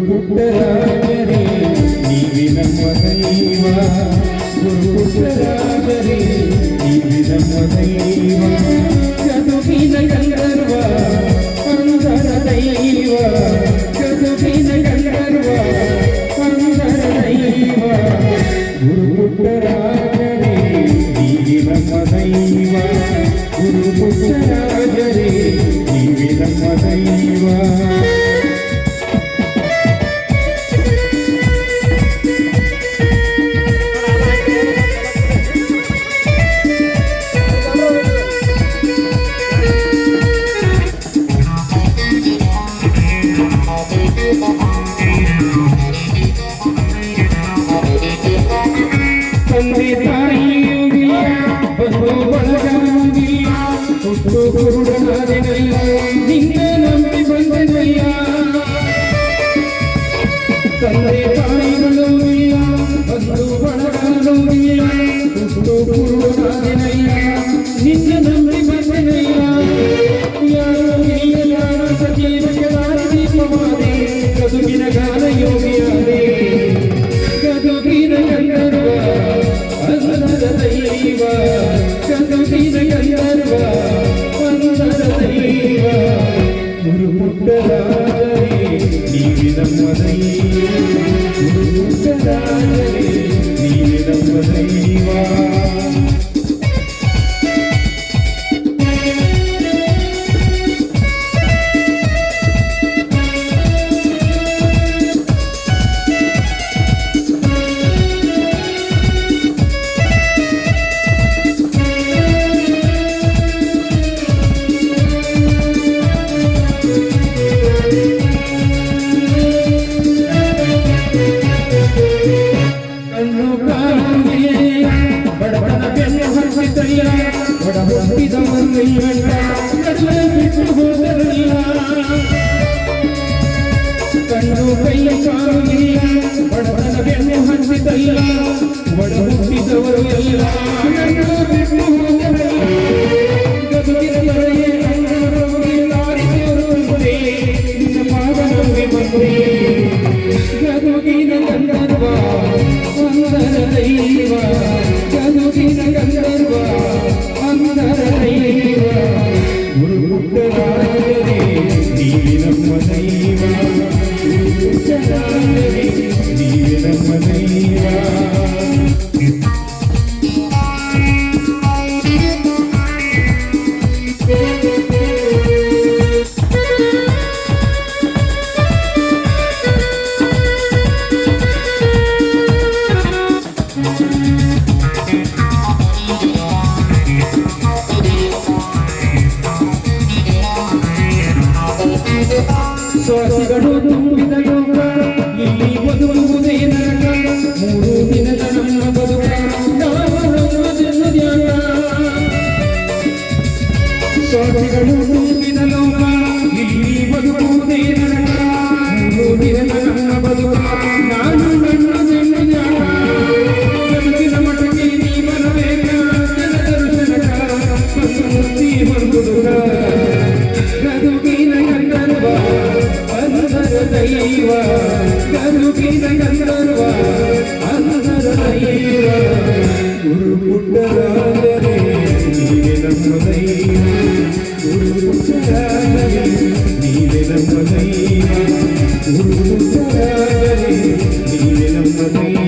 ಗುರುಪುಟ್ಟರಾಜರೇ ನೀವಿ ನಮ್ಮ ದೈವ ಗುರುಪುಟ್ಟರಾಜರೇ ನೀವಿ ನಮ್ಮ ದೈವ ಗದುಗಿನ ಗಂಧರ್ವ ಅಂಧರ ದೈವ ಗದುಗಿನ ಗಂಧರ್ವ ಅಂಧರ ದೈವ ಗುರುಪುಟ್ಟರಾಜರೇ ನೀವಿ ನಮ್ಮ ದೈವ ಗುರುಪುಟ್ಟರಾಜರೇ ನೀವಿ ನಮ್ಮ ದೈವ ತಂದೆ ತಾಯಿಯ ಬಂಧು ಬಳಗವಿಲ್ಲ ಹುಟ್ಟು ಕುರುಡನಾದೆನಯ್ಯ ನಿನ್ನ ನಂಬಿ ಬಂದೆನಯ್ಯ ತಂದೆ ತಾಯಿಗಳು ಇಲ್ಲ ಬಂಧು ಬಳಗಗಳು ಇಲ್ಲ ಹುಟ್ಟು ಕುರುಡನಾದೆನಯ್ಯ ನಿನ್ನ ನಂಬಿ ಬಂದೆನಯ್ಯ ಯಾರು ಇಲ್ಲ ಯಾರ ಸಜೀವಕ್ಕೆ ದಾರಿ ದೀಪವಾದೆ ಗದುಗಿನ ಗಾನ ಯೋಗಿಯಾದೆ ಗದುಗಿನ ಗಂಧರ್ವ ಅಂಧರ ದೈವ ಗದುಗಿನ ಗಂಧರ್ವ ಅಂಧರ ದೈವ ಗುರುಪುಟ್ಟರಾಜರೇ ನೀವಿ ನಮ್ಮ ದೈವ ಗುರುಪುಟ್ಟರಾಜರೇ ನೀವಿ ನಮ್ಮ ದೈವ ಬಡಬಡ ಬೆನ್ನು ಹರಿಸಿದಯ್ಯ ಬಡ ಹುಟ್ಟಿದವನ್ನಯ್ಯ ಕಡಲೆ ಬಿಟ್ಟು ಹೋದರಲ್ಲ ಕಣ್ಣು ಕೈಯ ಕಾಲು ಇಲ್ಲ ಬಡಬಡ ಬೆನ್ನು ಹರಿಸಿದಯ್ಯ ಬಡ ಹುಟ್ಟಿದವರು ಎಲ್ಲ ಕಣ್ಣು ಬಿಟ್ಟು ಹೋದರಲ್ಲ ಗದುಗಿನ ಬರೆಯೇ ಕಣ್ಣವರಿಗೆ ದಾರಿಯರುವಂತೆ ನಿನ್ನ ಪಾದನವೇ ಬಂದೆ ಗದುಗಿನ ಗಂಧರ್ವ ಅಂಧರ ದೈವ ಗದುಗಿನ ಗಂಧರ್ವ ಅಂಧರ ದೈವ ಗುರುಪುಟ್ಟರಾಜರೇ ನೀವಿ ನಮ್ಮ ದೈವ ಗುರುಪುಟ್ಟರಾಜರೇ ನೀವಿ ನಮ್ಮ ದೈವ ಸ್ವಾರ್ಥಿಗಳು ತುಂಬಿದ ಲೋಕ ಇಲ್ಲಿ ಬದುಕುವುದೇ ನರಕ ಮೂರು ದಿನದ ನಮ್ಮ ಬದುಕ ನಾವು ನಮ್ಮ ಜನ್ಮದ್ಯಾನ ಸ್ವಾರ್ಥಿಗಳು ತುಂಬಿದ ಲೋಕ ಇಲ್ಲಿ ಬದುಕುವುದೇ ನರಕ ಮೂರು ದಿನದ ನಮ್ಮ ಬದುಕ ನಾನು ನನ್ನ ಜನ್ಮದ್ಯಾನ ಗದುಗಿನ ಮಠಕ್ಕೆ ನೀ ಬರಬೇಕ ಜನ ದರ್ಶನಕ ಮುಕ್ತಿ ಹೊಂದುದುಕ ಗದುಗಿನ ಗಂಧರ್ವ ಅಂಧರ ದೈವ ಗದುಗಿನ ಗಂಧರ್ವ ಅಂಧರ ದೈವ ಗುರುಪುಟ್ಟರಾಜರೇ ನೀವೆ ನಮ್ಮ ದೈವ ಗುರುಪುಟ್ಟರಾಜರೇ ನೀವೆ ನಮ್ಮ ದೈವ ಗುರುಪುಟ್ಟರಾಜರೇ ನೀವೆ ನಮ್ಮ ದೈವ